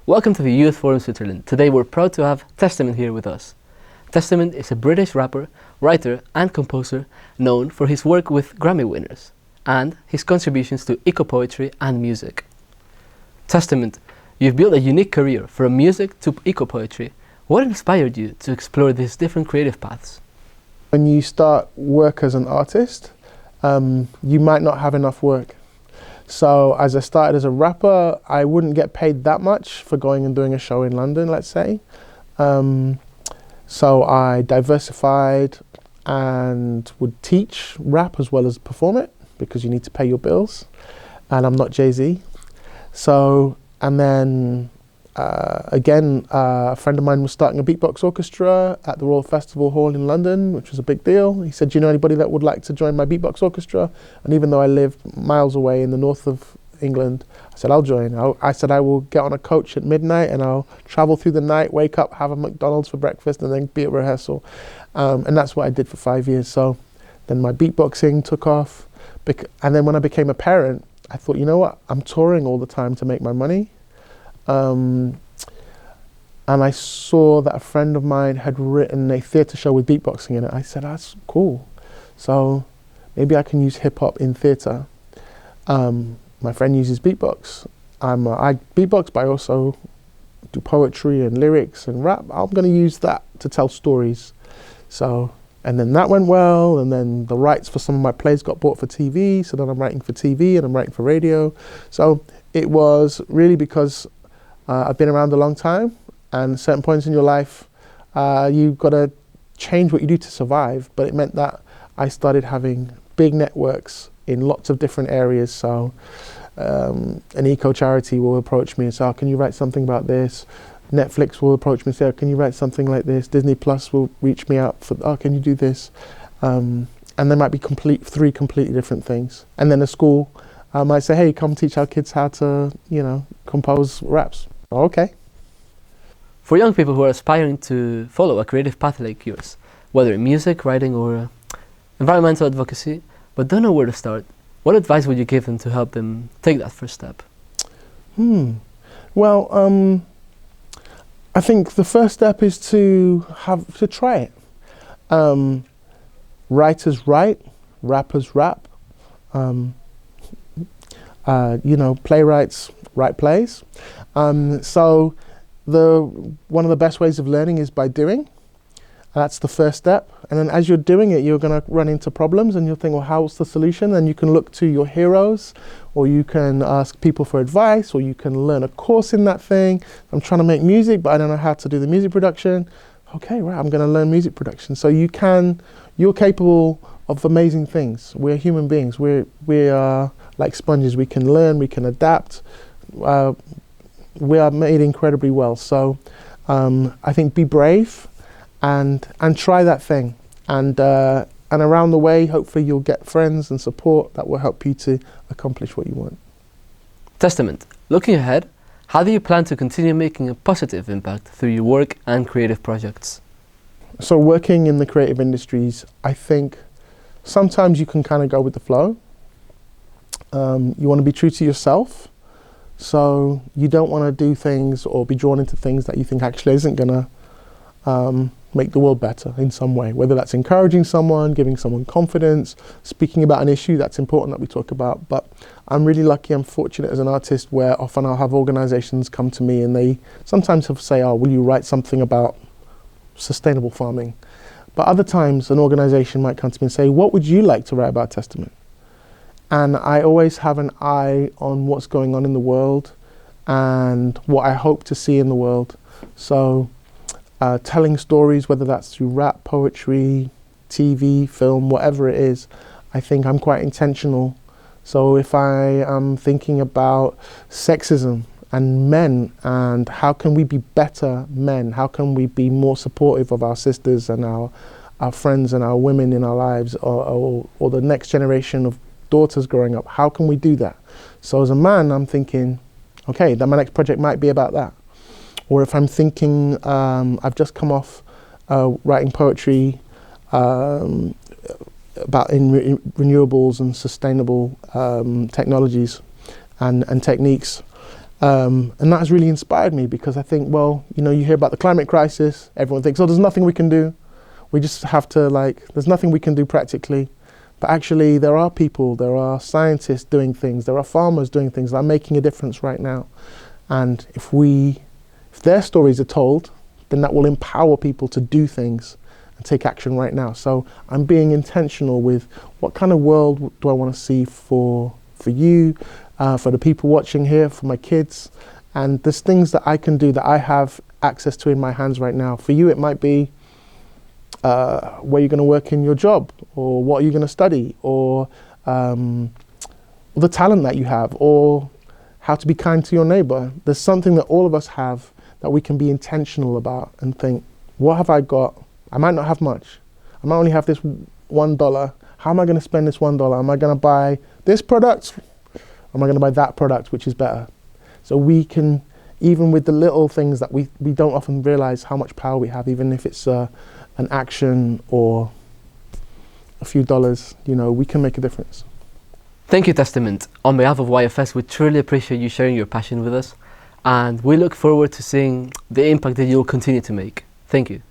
Welcome to the Youth Forum Switzerland. Today we're proud to have Testament here with us. Testament is a British rapper, writer and composer known for his work with Grammy winners and his contributions to eco-poetry and music. Testament, you've built a unique career from music to eco-poetry. What inspired you to explore these different creative paths? When you start work as an artist, you might not have enough work. So as I started as a rapper, I wouldn't get paid that much for going and doing a show in London, let's say. So I diversified and would teach rap as well as perform it because you need to pay your bills. And I'm not Jay-Z. So, and then again, a friend of mine was starting a beatbox orchestra at the Royal Festival Hall in London, which was a big deal. He said, do you know anybody that would like to join my beatbox orchestra? And even though I lived miles away in the north of England, I said, I'll join. I said, I will get on a coach at midnight and I'll travel through the night, wake up, have a McDonald's for breakfast and then be at rehearsal. And that's what I did for 5 years. So then my beatboxing took off. And then when I became a parent, I thought, you know what? I'm touring all the time to make my money. And I saw that a friend of mine had written a theatre show with beatboxing in it. I said, that's cool. So maybe I can use hip hop in theatre. My friend uses beatbox. I beatbox, but I also do poetry and lyrics and rap. I'm going to use that to tell stories. So, and then that went well. And then the rights for some of my plays got bought for TV. So then I'm writing for TV and I'm writing for radio. So it was really because I've been around a long time, and at certain points in your life, you've got to change what you do to survive. But it meant that I started having big networks in lots of different areas. So an eco charity will approach me and say, oh, can you write something about this? Netflix will approach me and say, oh, can you write something like this? Disney Plus will reach me out for, oh, can you do this? And there might be three completely different things. And then a school might say, hey, come teach our kids how to, compose raps. Okay. For young people who are aspiring to follow a creative path like yours, whether in music, writing or environmental advocacy, but don't know where to start, what advice would you give them to help them take that first step? Well, I think the first step is to try it. Writers write, rappers rap. Playwrights write plays. So one of the best ways of learning is by doing. That's the first step. And then as you're doing it, you're going to run into problems and you'll think, well, how's the solution? And you can look to your heroes, or you can ask people for advice, or you can learn a course in that thing. I'm trying to make music, but I don't know how to do the music production. Okay, right, I'm going to learn music production. So you're capable of amazing things. We're human beings. We are like sponges. We can learn, we can adapt. We are made incredibly well. So I think be brave and try that thing. And around the way, hopefully you'll get friends and support that will help you to accomplish what you want. Testament, looking ahead, how do you plan to continue making a positive impact through your work and creative projects? So working in the creative industries, I think sometimes you can kind of go with the flow. You want to be true to yourself. So you don't want to do things or be drawn into things that you think actually isn't going to make the world better in some way, whether that's encouraging someone, giving someone confidence, speaking about an issue that's important that we talk about. But I'm really lucky, I'm fortunate as an artist where often I'll have organizations come to me and they sometimes have to say, oh, will you write something about sustainable farming? But other times an organization might come to me and say, what would you like to write about Testament? And I always have an eye on what's going on in the world and what I hope to see in the world. So telling stories, whether that's through rap, poetry, TV, film, whatever it is, I think I'm quite intentional. So if I am thinking about sexism and men and how can we be better men, how can we be more supportive of our sisters and our friends and our women in our lives, or the next generation of daughters growing up, how can we do that? So as a man, I'm thinking, okay, then my next project might be about that. Or if I'm thinking, I've just come off writing poetry about renewables and sustainable technologies and techniques. And that has really inspired me, because I think, well, you know, you hear about the climate crisis, everyone thinks, oh, there's nothing we can do. We just have to, like, there's nothing we can do practically. But actually, there are people, there are scientists doing things, there are farmers doing things that are making a difference right now. And if their stories are told, then that will empower people to do things and take action right now. So I'm being intentional with what kind of world do I want to see for you, for the people watching here, for my kids. And there's things that I can do that I have access to in my hands right now. For you, it might be where you're going to work in your job, or what are you going to study, or the talent that you have, or how to be kind to your neighbor. There's something that all of us have that we can be intentional about and think, what have I got? I might not have much. I might only have this $1. How am I going to spend this $1? Am I going to buy this product? Or am I going to buy that product, which is better? So we can, even with the little things that we don't often realize how much power we have, even if it's an action or a few dollars, you know, we can make a difference. Thank you, Testament. On behalf of YFS, we truly appreciate you sharing your passion with us, and we look forward to seeing the impact that you'll continue to make. Thank you.